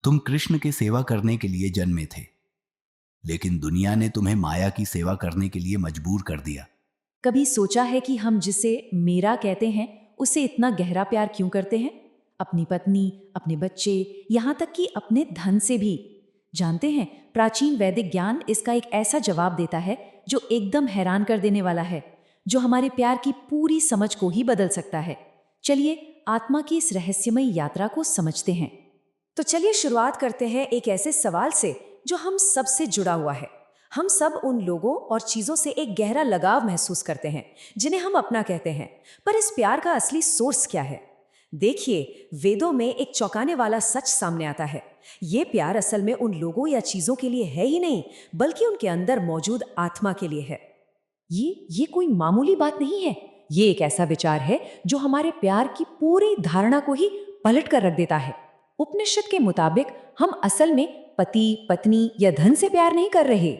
तुम कृष्ण के सेवा करने के लिए जन्मे थे, लेकिन दुनिया ने तुम्हें माया की सेवा करने के लिए मजबूर कर दिया। कभी सोचा है कि हम जिसे मेरा कहते हैं उसे इतना गहरा प्यार क्यों करते हैं? अपनी पत्नी, अपने बच्चे, यहाँ तक कि अपने धन से भी। जानते हैं, प्राचीन वैदिक ज्ञान इसका एक ऐसा जवाब देता है जो एकदम हैरान कर देने वाला है, जो हमारे प्यार की पूरी समझ को ही बदल सकता है। चलिए आत्मा की इस रहस्यमयी यात्रा को समझते हैं। तो चलिए शुरुआत करते हैं एक ऐसे सवाल से जो हम सबसे जुड़ा हुआ है। हम सब उन लोगों और चीजों से एक गहरा लगाव महसूस करते हैं जिन्हें हम अपना कहते हैं, पर इस प्यार का असली सोर्स क्या है? देखिए, वेदों में एक चौंकाने वाला सच सामने आता है। ये प्यार असल में उन लोगों या चीजों के लिए है ही नहीं, बल्कि उनके अंदर मौजूद आत्मा के लिए है। ये कोई मामूली बात नहीं है। ये एक ऐसा विचार है जो हमारे प्यार की पूरी धारणा को ही पलट कर रख देता है। उपनिषद के मुताबिक हम असल में पति, पत्नी या धन से प्यार नहीं कर रहे।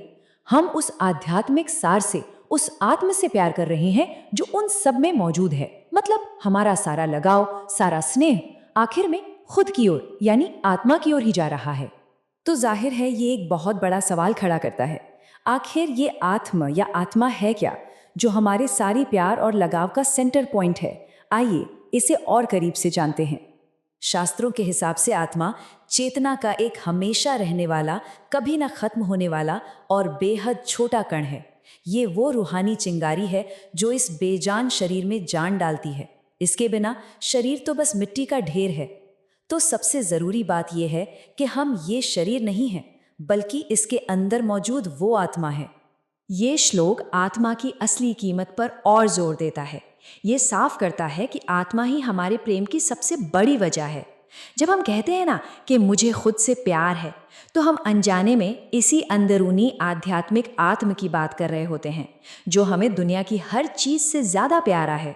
हम उस आध्यात्मिक सार से, उस आत्म से प्यार कर रहे हैं जो उन सब में मौजूद है। मतलब हमारा सारा लगाव, सारा स्नेह आखिर में खुद की ओर यानी आत्मा की ओर ही जा रहा है। तो जाहिर है ये एक बहुत बड़ा सवाल खड़ा करता है। आखिर ये आत्म या आत्मा है क्या, जो हमारे सारी प्यार और लगाव का सेंटर पॉइंट है? आइए इसे और करीब से जानते हैं। शास्त्रों के हिसाब से आत्मा चेतना का एक हमेशा रहने वाला, कभी ना खत्म होने वाला और बेहद छोटा कण है। ये वो रूहानी चिंगारी है जो इस बेजान शरीर में जान डालती है। इसके बिना शरीर तो बस मिट्टी का ढेर है। तो सबसे जरूरी बात यह है कि हम ये शरीर नहीं हैं, बल्कि इसके अंदर मौजूद वो आत्मा है। ये श्लोक आत्मा की असली कीमत पर और जोर देता है। ये साफ करता है कि आत्मा ही हमारे प्रेम की सबसे बड़ी वजह है। जब हम कहते हैं ना कि मुझे खुद से प्यार है, तो हम अनजाने में इसी अंदरूनी आध्यात्मिक आत्म की बात कर रहे होते हैं, जो हमें दुनिया की हर चीज से ज्यादा प्यारा है।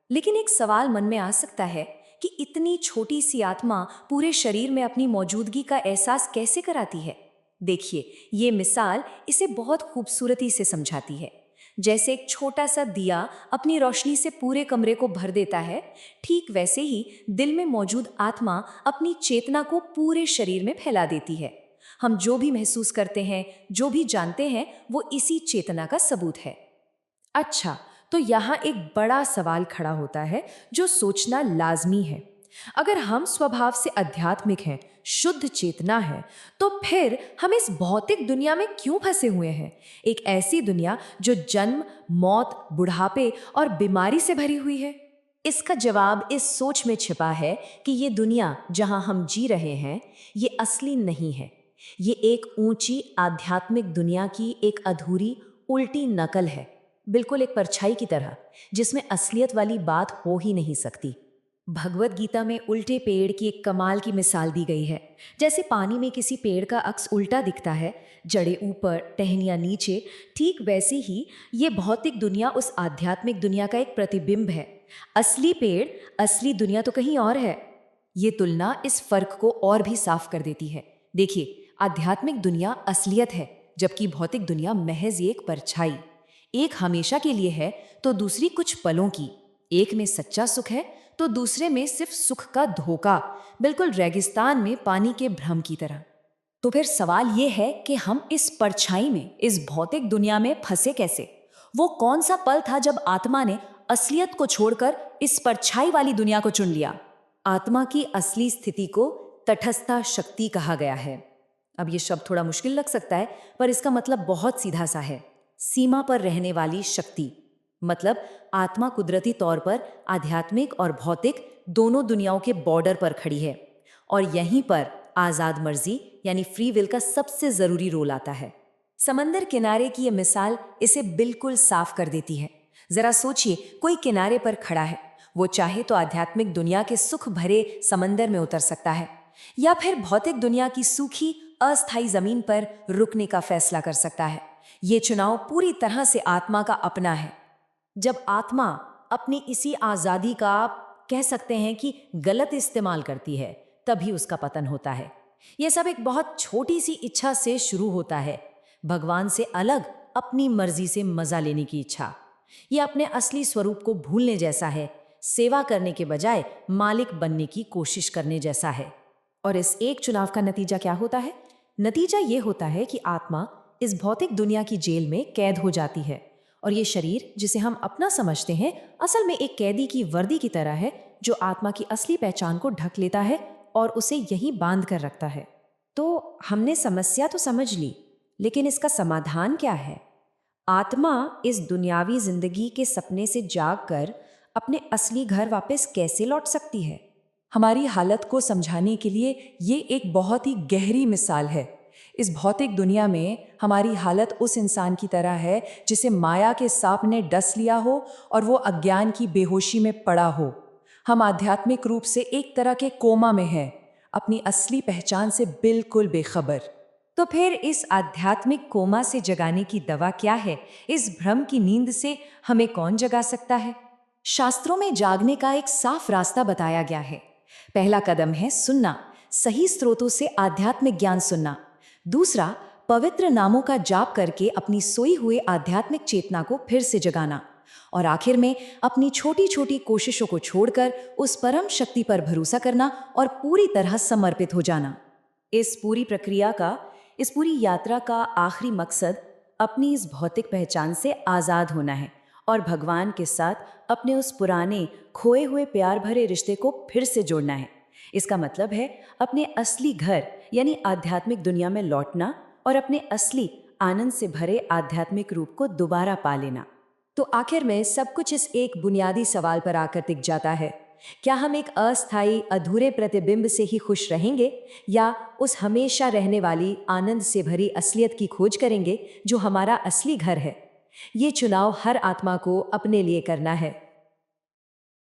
लेकिन एक सवाल मन में आ सकता है कि इतनी छोटी सी आत्मा पूरे शरीर में अपनी मौजूदगी का एहसास कैसे कराती है? देखिए, ये मिसाल इसे बहुत खूबसूरती से समझाती है। जैसे एक छोटा सा दिया अपनी रोशनी से पूरे कमरे को भर देता है, ठीक वैसे ही दिल में मौजूद आत्मा अपनी चेतना को पूरे शरीर में फैला देती है। हम जो भी महसूस करते हैं, जो भी जानते हैं, वो इसी चेतना का सबूत है। अच्छा, तो यहाँ एक बड़ा सवाल खड़ा होता है जो सोचना लाजमी है। अगर हम स्वभाव से आध्यात्मिक हैं, शुद्ध चेतना है, तो फिर हम इस भौतिक दुनिया में क्यों फंसे हुए हैं? एक ऐसी दुनिया जो जन्म, मौत, बुढ़ापे और बीमारी से भरी हुई है। इसका जवाब इस सोच में छिपा है कि ये दुनिया जहां हम जी रहे हैं, ये असली नहीं है। ये एक ऊंची आध्यात्मिक दुनिया की एक अधूरी, उल्टी नकल है। बिल्कुल एक परछाई की तरह, जिसमें असलियत वाली बात हो ही नहीं सकती। भगवत गीता में उल्टे पेड़ की एक कमाल की मिसाल दी गई है। जैसे पानी में किसी पेड़ का अक्स उल्टा दिखता है, जड़ें ऊपर, टहनियाँ नीचे, ठीक वैसे ही ये भौतिक दुनिया उस आध्यात्मिक दुनिया का एक प्रतिबिंब है। असली पेड़, असली दुनिया तो कहीं और है। ये तुलना इस फर्क को और भी साफ कर देती है। देखिए, आध्यात्मिक दुनिया असलियत है, जबकि भौतिक दुनिया महज एक परछाई। एक हमेशा के लिए है तो दूसरी कुछ पलों की। एक में सच्चा सुख है तो दूसरे में सिर्फ सुख का धोखा, बिल्कुल रेगिस्तान में पानी के भ्रम की तरह। तो फिर सवाल यह है कि हम इस परछाई में, इस भौतिक दुनिया में फंसे कैसे? वो कौन सा पल था जब आत्मा ने असलियत को छोड़कर इस परछाई वाली दुनिया को चुन लिया? आत्मा की असली स्थिति को तटस्थता शक्ति कहा गया है। अब ये शब्द थोड़ा मुश्किल लग सकता है, पर इसका मतलब बहुत सीधा सा है। सीमा पर रहने वाली शक्ति। मतलब आत्मा कुदरती तौर पर आध्यात्मिक और भौतिक दोनों दुनियाओं के बॉर्डर पर खड़ी है, और यहीं पर आजाद मर्जी यानी फ्री विल का सबसे जरूरी रोल आता है। समंदर किनारे की यह मिसाल इसे बिल्कुल साफ कर देती है। जरा सोचिए, कोई किनारे पर खड़ा है, वो चाहे तो आध्यात्मिक दुनिया के सुख भरे समंदर में उतर सकता है, या फिर भौतिक दुनिया की सूखी अस्थायी जमीन पर रुकने का फैसला कर सकता है। ये चुनाव पूरी तरह से आत्मा का अपना है। जब आत्मा अपनी इसी आजादी का, कह सकते हैं कि, गलत इस्तेमाल करती है, तभी उसका पतन होता है। यह सब एक बहुत छोटी सी इच्छा से शुरू होता है, भगवान से अलग अपनी मर्जी से मजा लेने की इच्छा। यह अपने असली स्वरूप को भूलने जैसा है, सेवा करने के बजाय मालिक बनने की कोशिश करने जैसा है। और इस एक चुनाव का नतीजा क्या होता है? नतीजा ये होता है कि आत्मा इस भौतिक दुनिया की जेल में कैद हो जाती है और ये शरीर जिसे हम अपना समझते हैं असल में एक कैदी की वर्दी की तरह है जो आत्मा की असली पहचान को ढक लेता है और उसे यहीं बांध कर रखता है। तो हमने समस्या तो समझ ली, लेकिन इसका समाधान क्या है? आत्मा इस दुनियावी जिंदगी के सपने से जागकर अपने असली घर वापस कैसे लौट सकती है? हमारी हालत को समझाने के लिए ये एक बहुत ही गहरी मिसाल है। इस भौतिक दुनिया में हमारी हालत उस इंसान की तरह है जिसे माया के सांप ने डस लिया हो और वो अज्ञान की बेहोशी में पड़ा हो। हम आध्यात्मिक रूप से एक तरह के कोमा में हैं, अपनी असली पहचान से बिल्कुल बेखबर। तो फिर इस आध्यात्मिक कोमा से जगाने की दवा क्या है? इस भ्रम की नींद से हमें कौन जगा सकता है? शास्त्रों में जागने का एक साफ रास्ता बताया गया है। पहला कदम है सुनना, सही स्रोतों से आध्यात्मिक ज्ञान सुनना। दूसरा, पवित्र नामों का जाप करके अपनी सोई हुई आध्यात्मिक चेतना को फिर से जगाना। और आखिर में अपनी छोटी छोटी कोशिशों को छोड़कर उस परम शक्ति पर भरोसा करना और पूरी तरह समर्पित हो जाना। इस पूरी यात्रा का आखिरी मकसद अपनी इस भौतिक पहचान से आज़ाद होना है और भगवान के साथ अपने उस पुराने खोए हुए प्यार भरे रिश्ते को फिर से जोड़ना है। इसका मतलब है अपने असली घर यानी आध्यात्मिक दुनिया में लौटना और अपने असली आनंद से भरे आध्यात्मिक रूप को दोबारा पा लेना। तो आखिर में सब कुछ इस एक बुनियादी सवाल पर आकर टिक जाता है, क्या हम एक अस्थायी अधूरे प्रतिबिंब से ही खुश रहेंगे या उस हमेशा रहने वाली आनंद से भरी असलियत की खोज करेंगे जो हमारा असली घर है? ये चुनाव हर आत्मा को अपने लिए करना है।